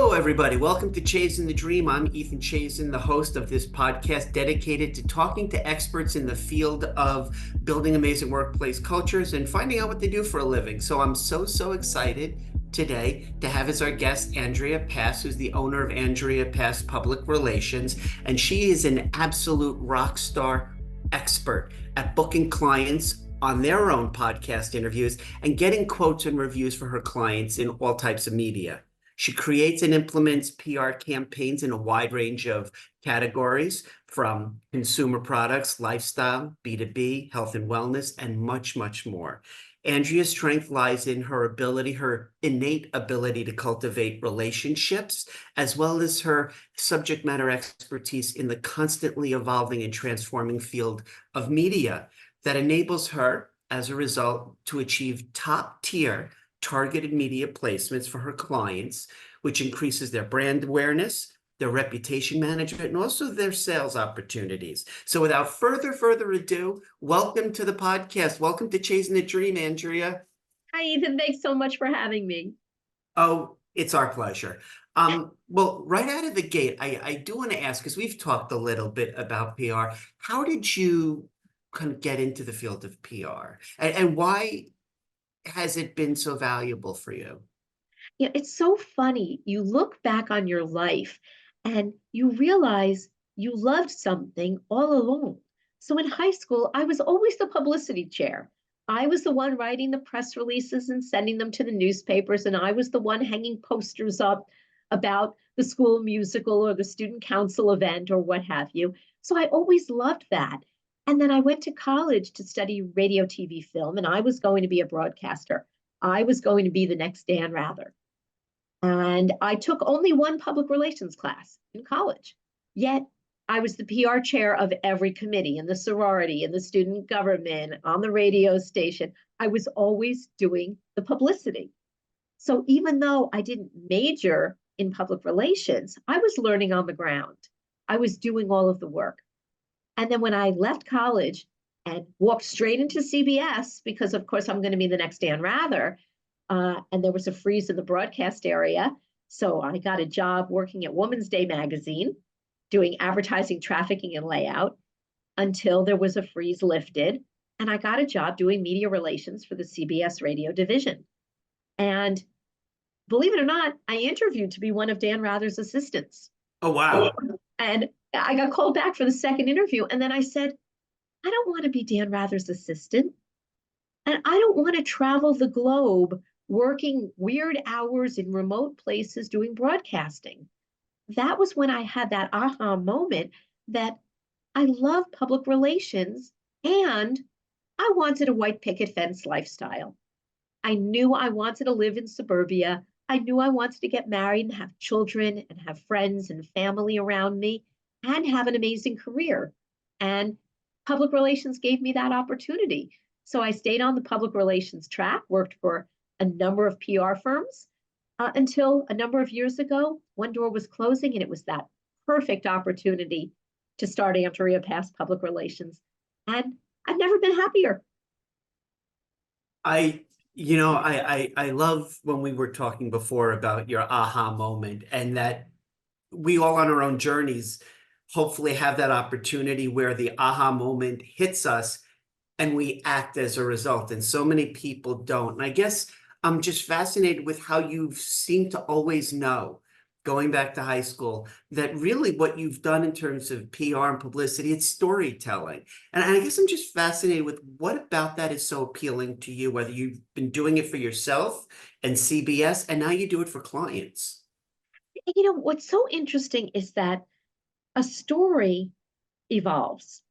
Hello, everybody. Welcome to Chazin-the-Dream. I'm Ethan Chazin, the host of this podcast dedicated to talking to experts in the field of building amazing workplace cultures and finding out what they do for a living. So I'm so excited today to have as our guest Andrea Pass, who's the owner of Andrea Pass Public Relations. And she is an absolute rock star expert at booking clients on their own podcast interviews and getting quotes and reviews for her clients in all types of media. She creates and implements PR campaigns in a wide range of categories, from consumer products, lifestyle, B2B, health and wellness, and much more. Andrea's strength lies in her innate ability to cultivate relationships, as well as her subject matter expertise in the constantly evolving and transforming field of media that enables her, as a result, to achieve top-tier targeted media placements for her clients, which increases their brand awareness, their reputation management, and also their sales opportunities. So without further ado, welcome to the podcast. Welcome to Chasing the Dream, Andrea. Hi, Ethan. Thanks so much for having me. Oh, it's our pleasure. Well, right out of the gate, I do want to ask, because we've talked a little bit about PR, how did you kind of get into the field of PR? And why has it been so valuable for you? Yeah, it's so funny. You look back on your life and you realize you loved something all along. So in high school, I was always the publicity chair. I was the one writing the press releases and sending them to the newspapers, and I was the one hanging posters up about the school musical or the student council event or what have you. So I always loved that. And then I went to college to study radio, TV, film, and I was going to be a broadcaster. I was going to be the next Dan Rather. And I took only one public relations class in college. Yet I was the PR chair of every committee in the sorority, in the student government, on the radio station. I was always doing the publicity. So even though I didn't major in public relations, I was learning on the ground. I was doing all of the work. And then when I left college and walked straight into CBS, because of course I'm going to be the next Dan Rather, and there was a freeze in the broadcast area. So I got a job working at Woman's Day magazine, doing advertising, trafficking, and layout until there was a freeze lifted. And I got a job doing media relations for the CBS radio division. And believe it or not, I interviewed to be one of Dan Rather's assistants. Oh, wow. And I got called back for the second interview. And then I said, I don't want to be Dan Rather's assistant. And I don't want to travel the globe working weird hours in remote places doing broadcasting. That was when I had that aha moment that I love public relations and I wanted a white picket fence lifestyle. I knew I wanted to live in suburbia. I knew I wanted to get married and have children and have friends and family around me and have an amazing career. And public relations gave me that opportunity. So I stayed on the public relations track, worked for a number of PR firms until a number of years ago, one door was closing and it was that perfect opportunity to start Andrea Pass Public Relations. And I've never been happier. I love when we were talking before about your aha moment, and that we all on our own journeys hopefully have that opportunity where the aha moment hits us and we act as a result. And so many people don't. And I guess I'm just fascinated with how you seem to always know, going back to high school, that really what you've done in terms of PR and publicity, it's storytelling. And I guess I'm just fascinated with what about that is so appealing to you, whether you've been doing it for yourself and CBS, and now you do it for clients. You know, what's so interesting is that a story evolves.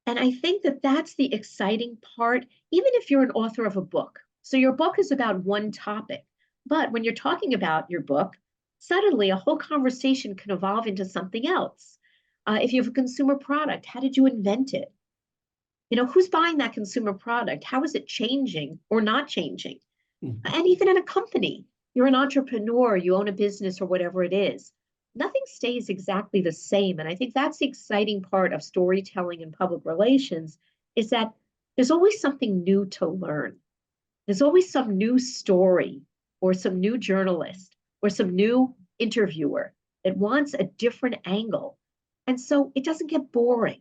And I think that that's the exciting part, even if you're an author of a book. So your book is about one topic, but when you're talking about your book, suddenly a whole conversation can evolve into something else. If you have a consumer product, how did you invent it? You know, who's buying that consumer product? How is it changing or not changing? Mhm. And even in a company, you're an entrepreneur, you own a business or whatever it is. Nothing stays exactly the same. And I think that's the exciting part of storytelling and public relations is that there's always something new to learn. There's always some new story or some new journalist or some new interviewer that wants a different angle. And so it doesn't get boring.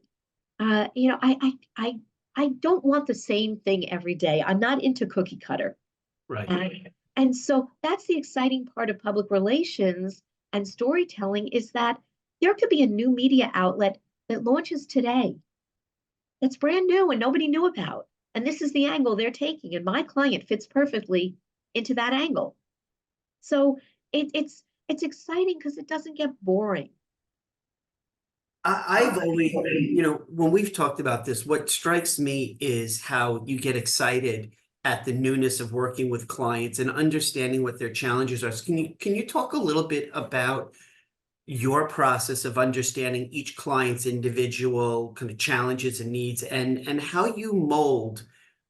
I don't want the same thing every day. I'm not into cookie cutter. Right. And so that's the exciting part of public relations and storytelling is that there could be a new media outlet that launches today that's brand new and nobody knew about. And this is the angle they're taking. And my client fits perfectly into that angle. So it's exciting because it doesn't get boring. I've always, when we've talked about this, what strikes me is how you get excited at the newness of working with clients and understanding what their challenges are. So can you talk a little bit about your process of understanding each client's individual kind of challenges and needs and how you mold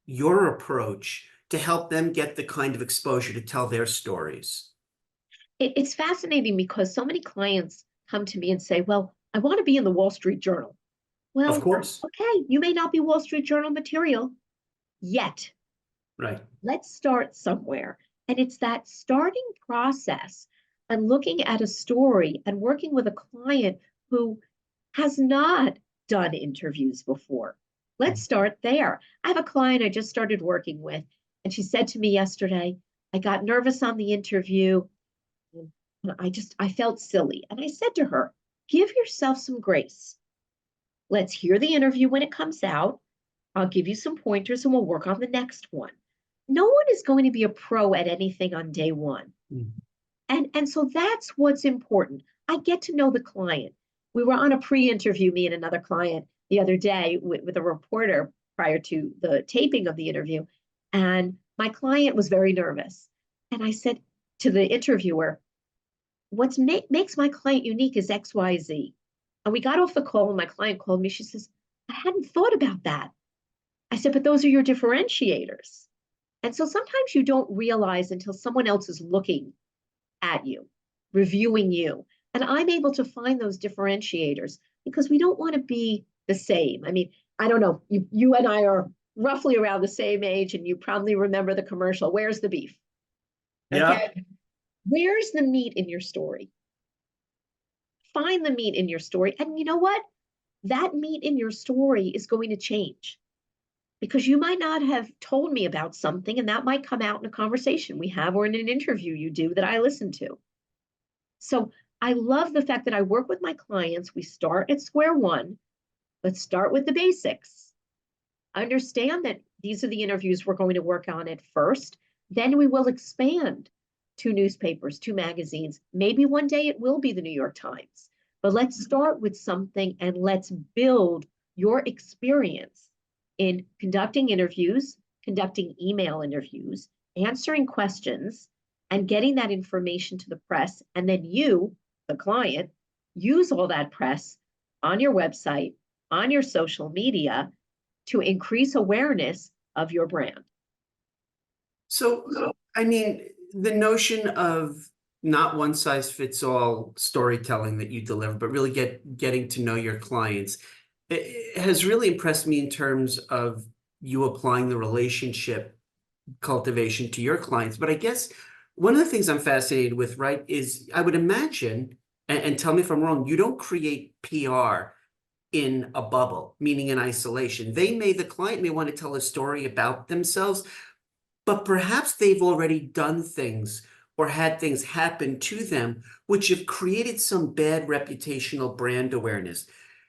your approach to help them get the kind of exposure to tell their stories? It's fascinating because so many clients come to me and say, well, I want to be in the Wall Street Journal. Of Well, course. okay, you may not be Wall Street Journal material yet. Right. Let's start somewhere. And it's that starting process and looking at a story and working with a client who has not done interviews before. Let's start there. I have a client I just started working with, and she said to me yesterday, I got nervous on the interview. I felt silly. And I said to her, give yourself some grace. Let's hear the interview when it comes out. I'll give you some pointers and we'll work on the next one. No one is going to be a pro at anything on day one. Mm. And so that's what's important. I get to know the client. We were on a pre-interview, me and another client the other day with a reporter prior to the taping of the interview. And my client was very nervous. And I said to the interviewer, what makes my client unique is XYZ. And we got off the call and my client called me. She says, I hadn't thought about that. I said, but those are your differentiators. And so sometimes you don't realize until someone else is looking at you, reviewing you. And I'm able to find those differentiators because we don't want to be the same. I mean, I don't know, you and I are roughly around the same age, and you probably remember the commercial, Where's the Beef? Yeah. Okay. Where's the meat in your story? Find the meat in your story. And you know what? That meat in your story is going to change because you might not have told me about something, and that might come out in a conversation we have or in an interview you do that I listen to. So I love the fact that I work with my clients. We start at square one. Let's start with the basics. Understand that these are the interviews we're going to work on at first. Then we will expand to newspapers, to magazines. Maybe one day it will be the New York Times. But let's start with something and let's build your experience in conducting interviews, conducting email interviews, answering questions, and getting that information to the press. And then you, the client, use all that press on your website, on your social media to increase awareness of your brand. So, I mean, the notion of not one size fits all storytelling that you deliver, but really getting to know your clients, it has really impressed me in terms of you applying the relationship cultivation to your clients. But I guess one of the things I'm fascinated with, right, is I would imagine, and tell me if I'm wrong, you don't create PR in a bubble, meaning in isolation. The client may want to tell a story about themselves, but perhaps they've already done things or had things happen to them, which have created some bad reputational brand awareness.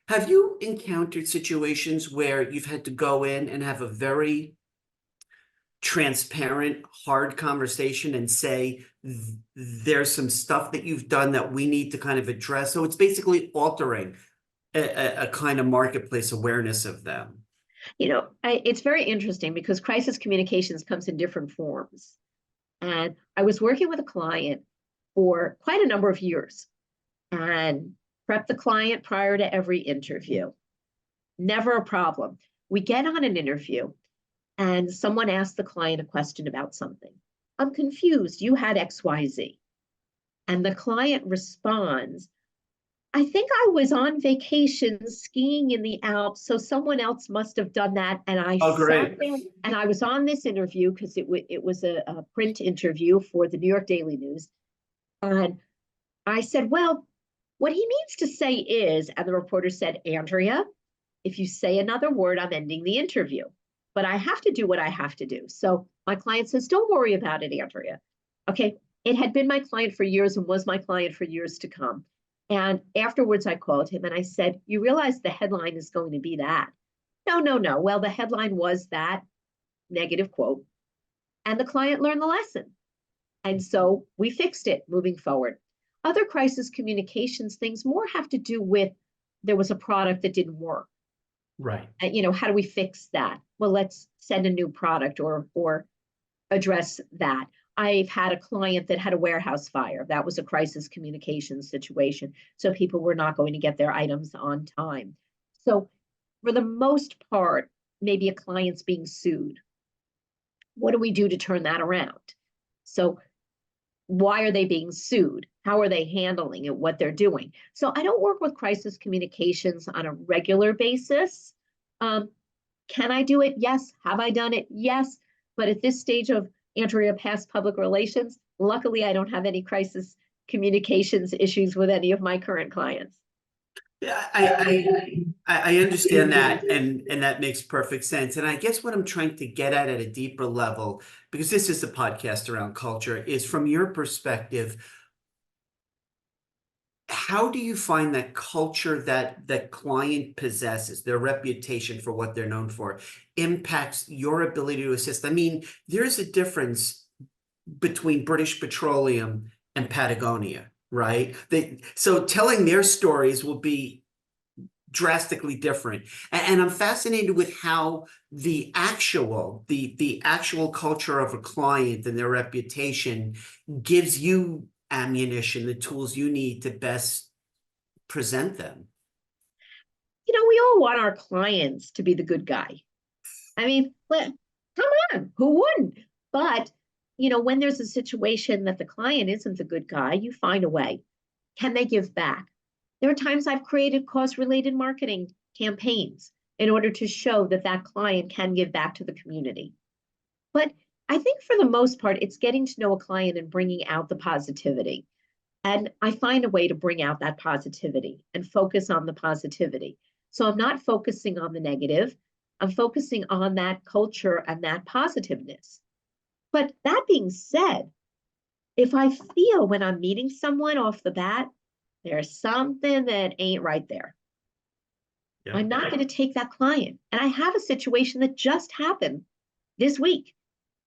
Have you encountered situations where you've had to go in and have a very transparent, hard conversation and say, there's some stuff that you've done that we need to kind of address? So it's basically altering a kind of marketplace awareness of them. It's very interesting because crisis communications comes in different forms. And I was working with a client for quite a number of years and prep the client prior to every interview. Never a problem. We get on an interview and someone asks the client a question about something. I'm confused. You had XYZ. And the client responds, I think I was on vacation skiing in the Alps, so someone else must have done that. And I sat there and I was on this interview because it was a print interview for the New York Daily News. And I said, well, what he means to say is, and the reporter said, Andrea, if you say another word, I'm ending the interview. But I have to do what I have to do. So my client says, don't worry about it, Andrea. Okay. It had been my client for years and was my client for years to come. And afterwards, I called him and I said, you realize the headline is going to be that. No, no, no. Well, the headline was that negative quote. And the client learned the lesson. And so we fixed it moving forward. Other crisis communications things more have to do with there was a product that didn't work. Right. How do we fix that? Well, let's send a new product or address that. I've had a client that had a warehouse fire. That was a crisis communications situation. So people were not going to get their items on time. So for the most part, maybe a client's being sued. What do we do to turn that around? So why are they being sued? How are they handling it? What they're doing? So I don't work with crisis communications on a regular basis. Can I do it? Yes. Have I done it? Yes. But at this stage of Andrea Pass public relations, luckily I don't have any crisis communications issues with any of my current clients. Yeah, I understand that, and that makes perfect sense. And I guess what I'm trying to get at a deeper level, because this is a podcast around culture, is from your perspective, how do you find that culture that client possesses, their reputation for what they're known for, impacts your ability to assist? I mean, there's a difference between British Petroleum and Patagonia, right? So telling their stories will be drastically different. And I'm fascinated with how the actual culture of a client and their reputation gives you ammunition, the tools you need to best present them. We all want our clients to be the good guy. I mean, come on, who wouldn't? But, when there's a situation that the client isn't the good guy, you find a way. Can they give back? There are times I've created cost-related marketing campaigns in order to show that that client can give back to the community. But I think for the most part, it's getting to know a client and bringing out the positivity. And I find a way to bring out that positivity and focus on the positivity. So I'm not focusing on the negative. I'm focusing on that culture and that positiveness. But that being said, if I feel when I'm meeting someone off the bat, there's something that ain't right there, yeah, I'm not going to take that client. And I have a situation that just happened this week.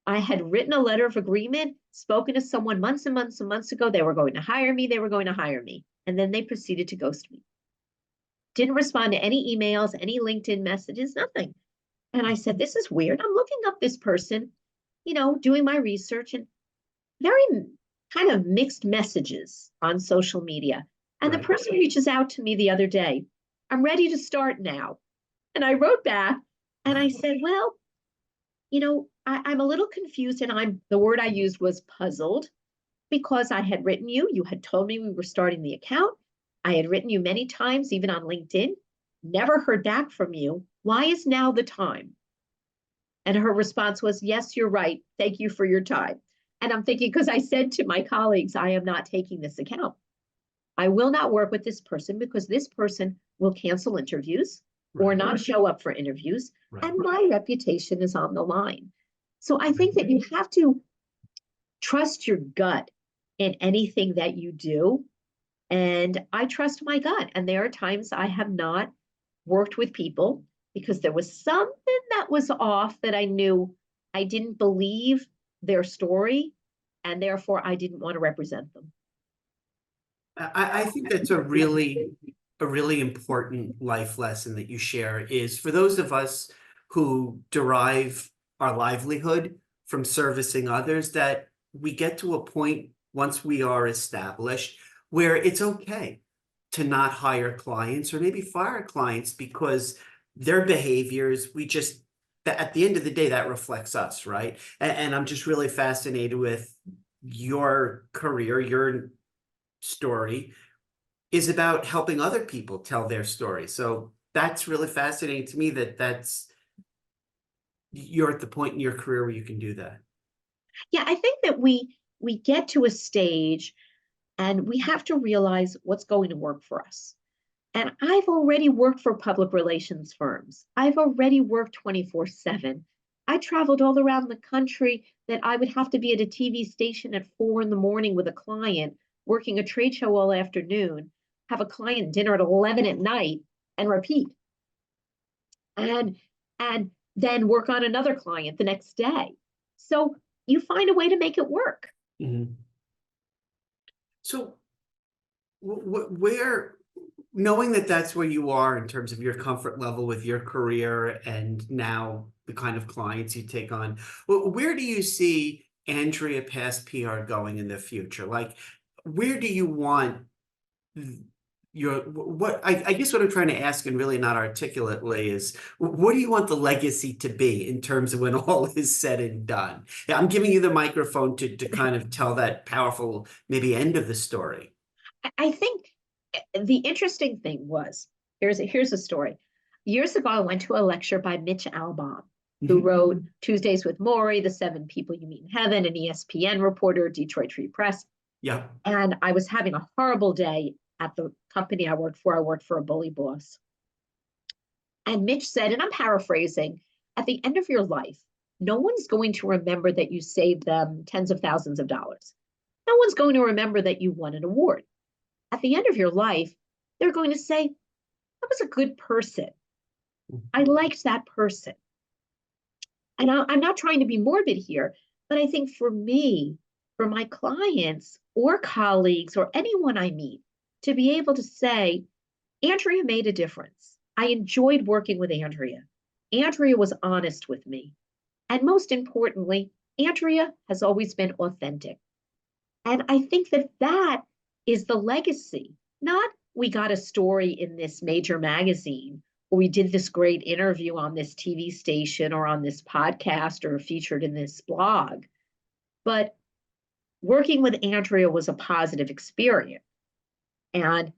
I had written a letter of agreement, spoken to someone months and months and months ago. They were going to hire me. They were going to hire me. And then they proceeded to ghost me. Didn't respond to any emails, any LinkedIn messages, nothing. And I said, this is weird. I'm looking up this person, doing my research, and very kind of mixed messages on social media. And the person reaches out to me the other day. I'm ready to start now. And I wrote back and I said, well, I'm a little confused, and the word I used was puzzled, because I had written you had told me we were starting the account. I had written you many times, even on LinkedIn, never heard back from you. Why is now the time? And her response was, yes, you're right. Thank you for your time. And I'm thinking, because I said to my colleagues, I am not taking this account. I will not work with this person because this person will cancel interviews or not show up for interviews. And my reputation is on the line. So I think that you have to trust your gut in anything that you do. And I trust my gut. And there are times I have not worked with people because there was something that was off, that I knew I didn't believe their story, and therefore I didn't want to represent them. I think that's a really important life lesson that you share, is for those of us who derive our livelihood from servicing others, that we get to a point once we are established where it's okay to not hire clients or maybe fire clients because their behaviors, at the end of the day, that reflects us, right? And I'm just really fascinated with your career. Your story is about helping other people tell their story. So that's really fascinating to me, you're at the point in your career where you can do that. Yeah, I think that we get to a stage, And we have to realize what's going to work for us. And I've already worked for public relations firms. I've already worked 24/7. I traveled all around the country that I would have to be at a TV station at 4 in the morning with a client, working a trade show all afternoon, have a client dinner at 11 at night, and repeat. And and then work on another client the next day. So you find a way to make it work. Mhm. So where, knowing that that's where you are in terms of your comfort level with your career and now the kind of clients you take on, where do you see Andrea Pass PR going in the future? Like, where do you want your, what, I guess what I'm trying to ask and really not articulately is, what do you want the legacy to be in terms of when all is said and done? Yeah, I'm giving you the microphone to kind of tell that powerful, maybe end of the story. I think the interesting thing was, here's a story. Years ago, I went to a lecture by Mitch Albom, who Mhm. wrote Tuesdays with Maury, The 7 People You Meet in Heaven, an ESPN reporter, Detroit Free Press. Yeah. And I was having a horrible day at the company I worked for. I worked for a bully boss. And Mitch said, and I'm paraphrasing, at the end of your life, no one's going to remember that you saved them tens of thousands of dollars. No one's going to remember that you won an award. At the end of your life, they're going to say, that was a good person. I liked that person. And I'm not trying to be morbid here, but I think for me, for my clients or colleagues or anyone I meet, to be able to say, Andrea made a difference. I enjoyed working with Andrea. Andrea was honest with me. And most importantly, Andrea has always been authentic. And I think that that is the legacy, not we got a story in this major magazine, or we did this great interview on this TV station or on this podcast or featured in this blog. But working with Andrea was a positive experience. And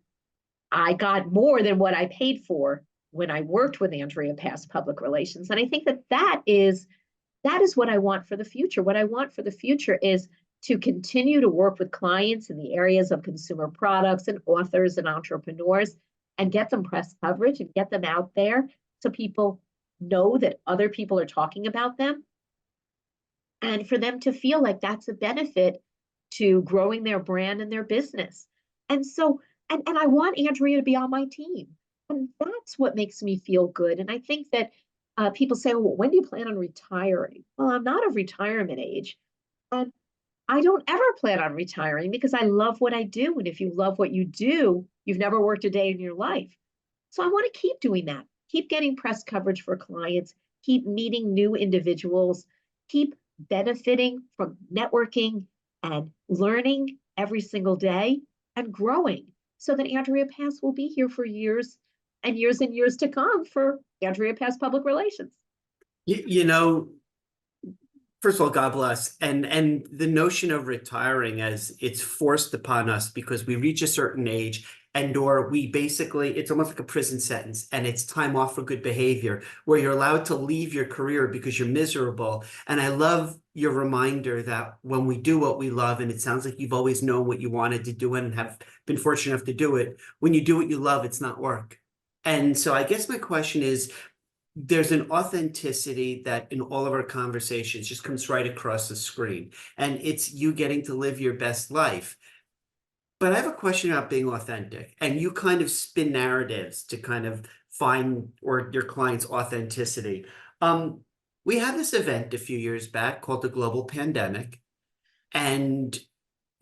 I got more than what I paid for when I worked with Andrea Pass Public Relations. And I think that that is what I want for the future. What I want for the future is to continue to work with clients in the areas of consumer products and authors and entrepreneurs and get them press coverage and get them out there so people know that other people are talking about them, and for them to feel like that's a benefit to growing their brand and their business. And so, and I want Andrea to be on my team. And that's what makes me feel good. And I think that people say, well, when do you plan on retiring? Well, I'm not of retirement age. And I don't ever plan on retiring because I love what I do. And if you love what you do, you've never worked a day in your life. So I want to keep doing that, keep getting press coverage for clients, keep meeting new individuals, keep benefiting from networking and learning every single day and growing so that Andrea Pass will be here for years and years and years to come for Andrea Pass Public Relations. You know, first of all, God bless. And the notion of retiring as it's forced upon us because we reach a certain age and or we basically, it's almost like a prison sentence and it's time off for good behavior where you're allowed to leave your career because you're miserable. And I love your reminder that when we do what we love, and it sounds like you've always known what you wanted to do and have been fortunate enough to do it, when you do what you love, it's not work. And so I guess my question is, there's an authenticity that in all of our conversations just comes right across the screen, and it's you getting to live your best life. But I have a question about being authentic, and you kind of spin narratives to kind of find or your client's authenticity. We had this event a few years back called the global pandemic, and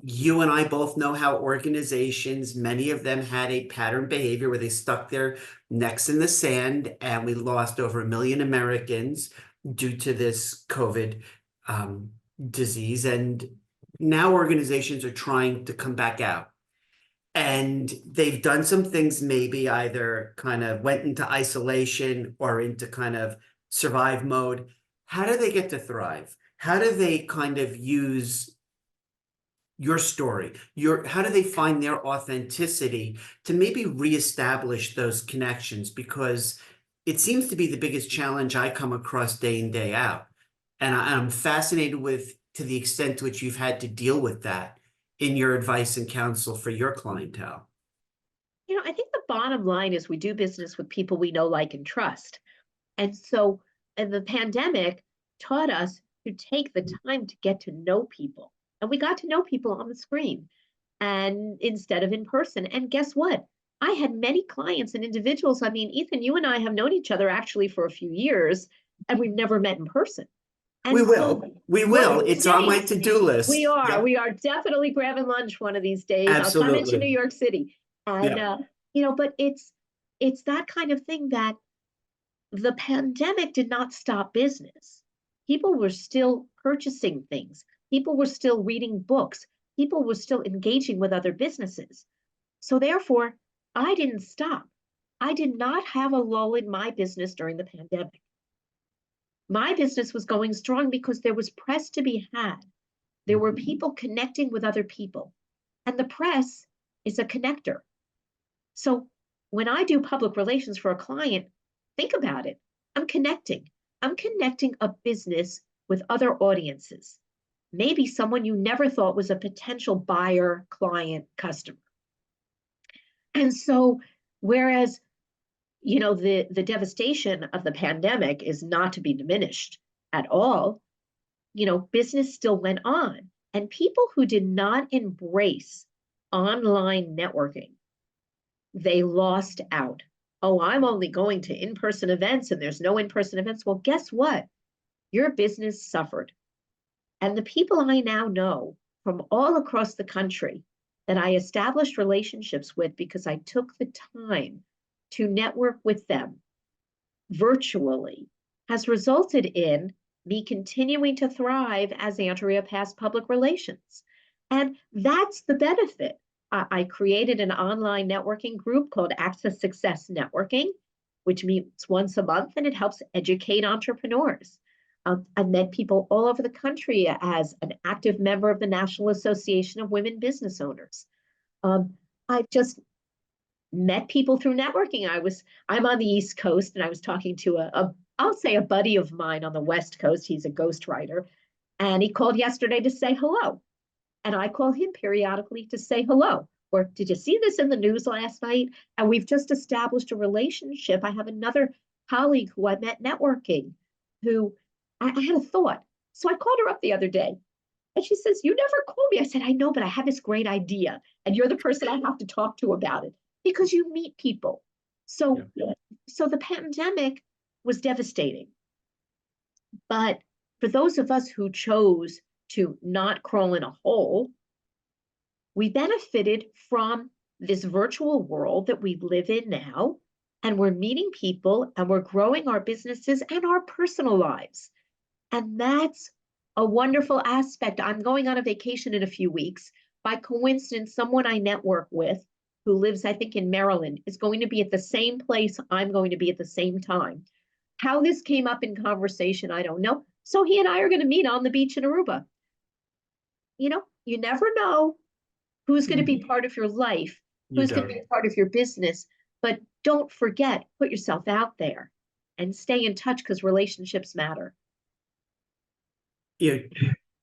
you and I both know how organizations, many of them had a pattern behavior where they stuck their necks in the sand, and we lost over 1 million Americans due to this COVID disease. And now organizations are trying to come back out. And they've done some things, maybe either kind of went into isolation or into kind of survive mode. How do they get to thrive? How do they kind of use your story, how do they find their authenticity to maybe reestablish those connections? Because it seems to be the biggest challenge I come across day in, day out. And I'm fascinated with to the extent to which you've had to deal with that. in your advice and counsel for your clientele? I think the bottom line is we do business with people we know, like, and trust. And so, and the pandemic taught us to take the time to get to know people. And we got to know people on the screen and instead of in person. And guess what? I had many clients and individuals. I mean, Ethan, you and I have known each other actually for a few years, and we've never met in person. We And will. so We one will. of these It's on my days, to-do we list. are. Yep. We are definitely grabbing lunch one of these days. I'll come into New Absolutely. York City. And Yeah. but it's that kind of thing that the pandemic did not stop business. People were still purchasing things. People were still reading books. People were still engaging with other businesses. So therefore, I didn't stop. I did not have a lull in my business during the pandemic. My business was going strong because there was press to be had. There were people connecting with other people. And the press is a connector. So when I do public relations for a client, think about it. I'm connecting. I'm connecting a business with other audiences. Maybe someone you never thought was a potential buyer, client, customer. And so, whereas, the devastation of the pandemic is not to be diminished at all, business still went on. And people who did not embrace online networking, they lost out. Oh, I'm only going to in-person events and there's no in-person events. Well, guess what? Your business suffered. And the people I now know from all across the country that I established relationships with because I took the time to network with them virtually has resulted in me continuing to thrive as Andrea Pass Public Relations. And that's the benefit. I created an online networking group called Access Success Networking, which meets once a month, and it helps educate entrepreneurs. I met people all over the country as an active member of the National Association of Women Business Owners. I've just met people through networking. I'm on the East Coast, and I was talking to I'll say a buddy of mine on the West Coast. He's a ghostwriter, and he called yesterday to say hello. And I call him periodically to say hello. Or did you see this in the news last night? And we've just established a relationship. I have another colleague who I met networking, who I had a thought. So I called her up the other day, and she says, "You never call me." I said, "I know, but I have this great idea. And you're the person I have to talk to about it." Because you meet people. So, so the pandemic was devastating. But for those of us who chose to not crawl in a hole, we benefited from this virtual world that we live in now. And we're meeting people and we're growing our businesses and our personal lives. And that's a wonderful aspect. I'm going on a vacation in a few weeks. By coincidence, someone I network with who lives, I think, in Maryland is going to be at the same place I'm going to be at the same time. How this came up in conversation, I don't know. So he and I are going to meet on the beach in Aruba. You never know who's going to be part of your life, who's going to be part of your business. But don't forget, put yourself out there and stay in touch because relationships matter.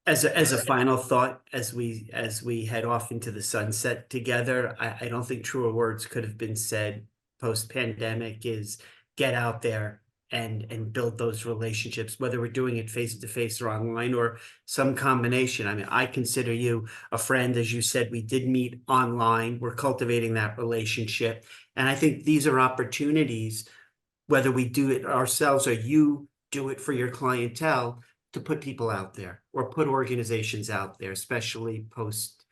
As a final thought, as we head off into the sunset together, I don't think truer words could have been said post-pandemic is get out there and build those relationships, whether we're doing it face to face or online or some combination. I mean, I consider you a friend. As you said, we did meet online. We're cultivating that relationship. And I think these are opportunities, whether we do it ourselves or you do it for your clientele, to put people out there or put organizations out there, especially post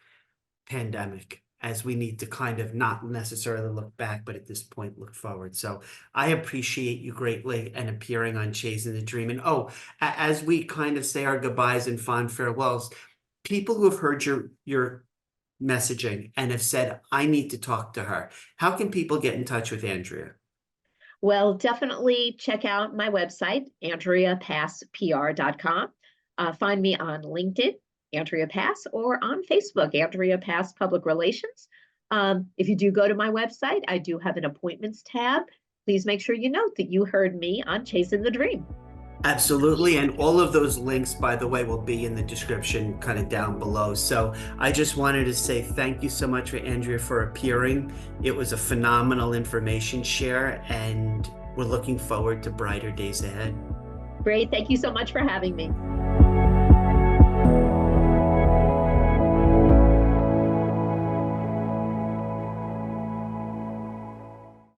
pandemic, as we need to kind of not necessarily look back, but at this point look forward. So I appreciate you greatly and appearing on Chazin-the-Dream. And as we kind of say our goodbyes and fond farewells, people who have heard your messaging and have said, I need to talk to her, how can people get in touch with Andrea? Well, definitely check out my website, AndreaPassPR.com. Find me on LinkedIn, Andrea Pass, or on Facebook, Andrea Pass Public Relations. If you do go to my website, I do have an appointments tab. Please make sure you note that you heard me on Chasing the Dream. Absolutely. And all of those links, by the way, will be in the description kind of down below. So I just wanted to say thank you so much for Andrea for appearing. It was a phenomenal information share, and we're looking forward to brighter days ahead. Great. Thank you so much for having me.